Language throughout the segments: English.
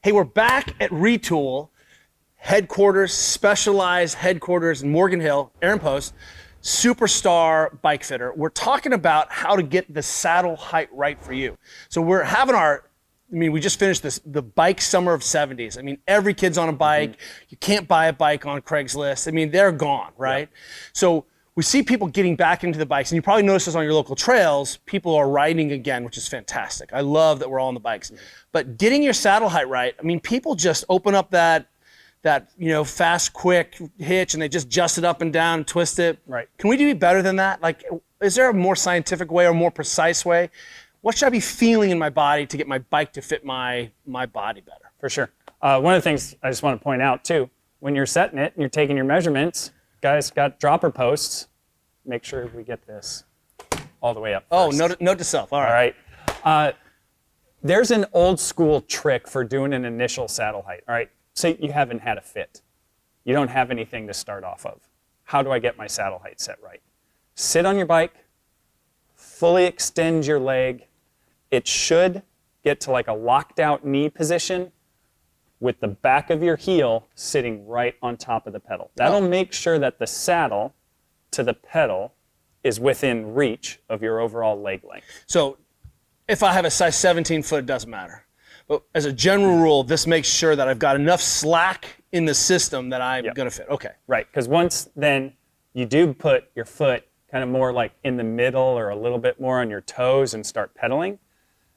Hey, we're back at Retül headquarters, specialized headquarters in Morgan Hill, Aaron Post, superstar bike fitter. We're talking about how to get the saddle height right for you. So we're having we just finished the bike summer of 70s. I mean, every kid's on a bike. You can't buy a bike on Craigslist. I mean, they're gone, right? Yep. So we see people getting back into the bikes, and you probably notice this on your local trails. People are riding again, which is fantastic. I love that we're all on the bikes. But getting your saddle height right, I mean, people just open up that fast, quick hitch, and they just adjust it up and down and twist it. Right. Can we do better than that? Like, is there a more scientific way or more precise way? What should I be feeling in my body to get my bike to fit my body better? For sure. One of the things I just want to point out too, when you're setting it and you're taking your measurements, guys got dropper posts. Make sure we get this all the way up first. Oh, note to self. All right. There's an old school trick for doing an initial saddle height. All right. Say you haven't had a fit. You don't have anything to start off of. How do I get my saddle height set right? Sit on your bike, fully extend your leg. It should get to like a locked out knee position with the back of your heel sitting right on top of the pedal. That'll make sure that the saddle to the pedal is within reach of your overall leg length. So if I have a size 17 foot, it doesn't matter. But as a general rule, this makes sure that I've got enough slack in the system that I'm going to fit. Okay. Right, because once then you do put your foot kind of more like in the middle or a little bit more on your toes and start pedaling,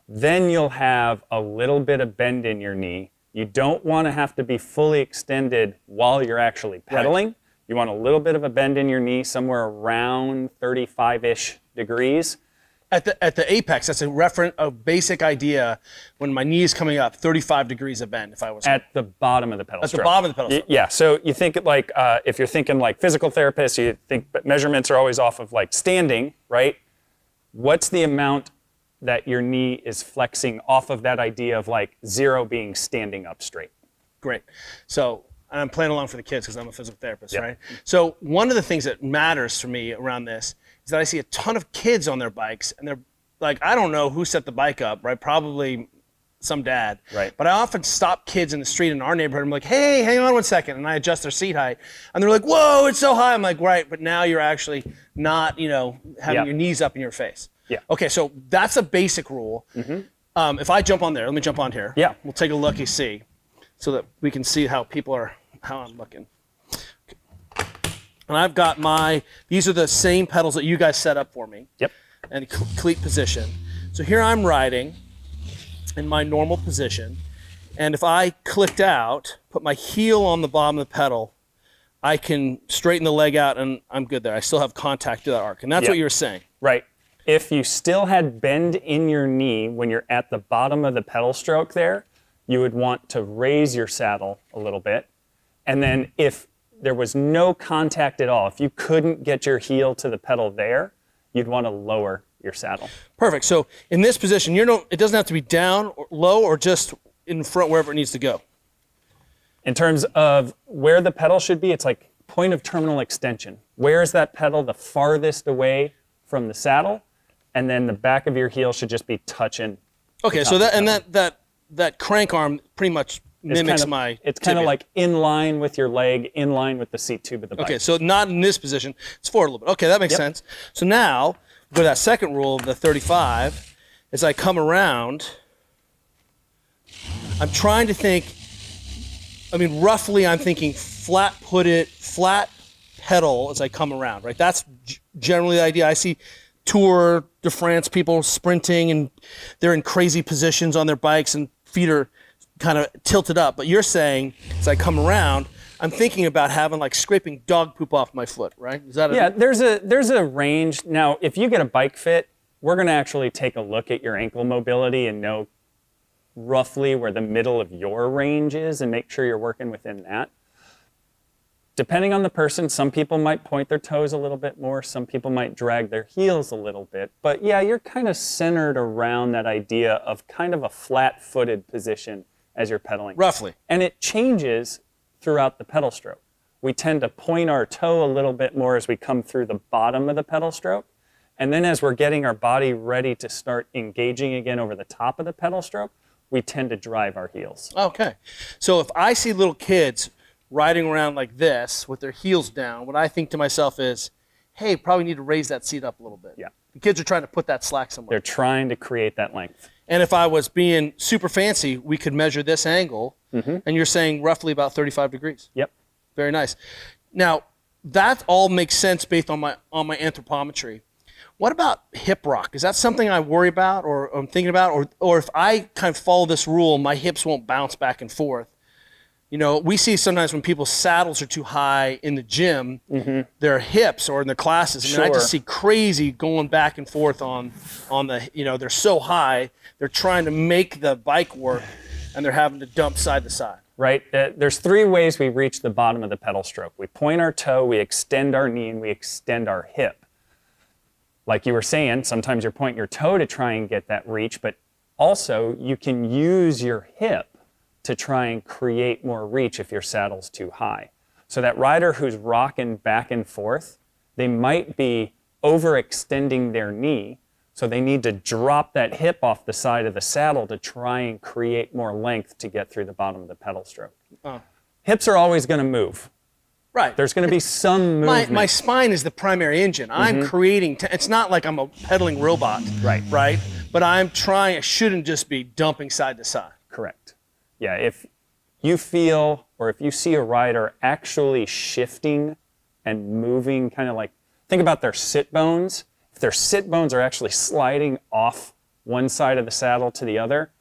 then you'll have a little bit of bend in your knee. You don't want to have to be fully extended while you're actually pedaling. Right. You want a little bit of a bend in your knee, somewhere around 35-ish degrees. At the apex, that's a basic idea. When my knee is coming up, 35 degrees of bend. If I was at the bottom of the pedal stroke. At the bottom of the pedal stroke. Yeah. So you think it like if you're thinking like physical therapists, you think measurements are always off of like standing, right? What's the amount that your knee is flexing off of that idea of like 0 being standing up straight? Great. So I'm playing along for the kids because I'm a physical therapist, right? So one of the things that matters for me around this is that I see a ton of kids on their bikes, and they're like, I don't know who set the bike up, right? Probably some dad. Right. But I often stop kids in the street in our neighborhood. I'm like, hey, hang on one second. And I adjust their seat height. And they're like, whoa, it's so high. I'm like, right, but now you're actually not, having your knees up in your face. Yeah. Okay, so that's a basic rule. Mm-hmm. If I jump on there, let me jump on here. Yeah. We'll take a look-see so that we can see how I'm looking. And I've got these are the same pedals that you guys set up for me. Yep. And cleat position. So here I'm riding in my normal position. And if I clicked out, put my heel on the bottom of the pedal, I can straighten the leg out and I'm good there. I still have contact to that arc. And that's what you were saying. Right. If you still had bend in your knee when you're at the bottom of the pedal stroke there, you would want to raise your saddle a little bit. And then if there was no contact at all, if you couldn't get your heel to the pedal there, you'd want to lower your saddle. Perfect. So in this position, it doesn't have to be down or low or just in front wherever it needs to go. In terms of where the pedal should be, it's like point of terminal extension. Where is that pedal the farthest away from the saddle? And then the back of your heel should just be touching. Okay, so that crank arm pretty much mimics my It's kind of like in line with your leg, in line with the seat tube of the bike. Okay, so not in this position. It's forward a little bit. Okay, that makes sense. So now, go to that second rule of the 35. As I come around, I'm trying to think, roughly I'm thinking flat pedal as I come around, right? That's generally the idea. I see Tour de France people sprinting and they're in crazy positions on their bikes and feet are kind of tilted up. But you're saying, as I come around, I'm thinking about having like scraping dog poop off my foot, right? Is that there's a range. Now, if you get a bike fit, we're going to actually take a look at your ankle mobility and know roughly where the middle of your range is and make sure you're working within that. Depending on the person, some people might point their toes a little bit more, some people might drag their heels a little bit. But yeah, you're kind of centered around that idea of kind of a flat-footed position as you're pedaling. Roughly. And it changes throughout the pedal stroke. We tend to point our toe a little bit more as we come through the bottom of the pedal stroke. And then as we're getting our body ready to start engaging again over the top of the pedal stroke, we tend to drive our heels. Okay. So if I see little kids riding around like this with their heels down, what I think to myself is, hey, probably need to raise that seat up a little bit. Yeah. The kids are trying to put that slack somewhere. They're trying to create that length. And if I was being super fancy, we could measure this angle, and you're saying roughly about 35 degrees. Yep. Very nice. Now, that all makes sense based on my anthropometry. What about hip rock? Is that something I worry about or I'm thinking about? Or if I kind of follow this rule, my hips won't bounce back and forth. You know, we see sometimes when people's saddles are too high in the gym, their hips or in the classes. I mean, I Sure. just see crazy going back and forth on the, you know, they're so high, they're trying to make the bike work, and they're having to dump side to side. Right? There's 3 ways we reach the bottom of the pedal stroke. We point our toe, we extend our knee, and we extend our hip. Like you were saying, sometimes you're pointing your toe to try and get that reach, but also you can use your hip to try and create more reach if your saddle's too high. So that rider who's rocking back and forth, they might be overextending their knee, so they need to drop that hip off the side of the saddle to try and create more length to get through the bottom of the pedal stroke. Hips are always going to move. Right. There's going to be some movement. My spine is the primary engine. I'm creating, it's not like I'm a pedaling robot. Right. Right? But I'm trying, I shouldn't just be dumping side to side. Correct. Yeah, if you feel or if you see a rider actually shifting and moving, kind of like, think about their sit bones. If their sit bones are actually sliding off one side of the saddle to the other,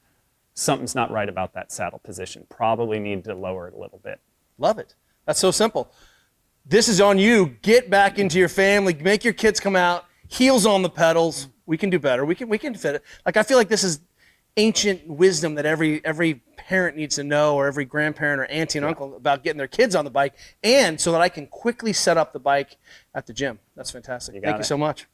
something's not right about that saddle position. Probably need to lower it a little bit. Love it. That's so simple. This is on you. Get back into your family. Make your kids come out. Heels on the pedals. We can do better. We can fit it. Like, I feel like this is ancient wisdom that every parent needs to know, or every grandparent or auntie and uncle, about getting their kids on the bike, and so that I can quickly set up the bike at the gym. That's fantastic. Thank you so much.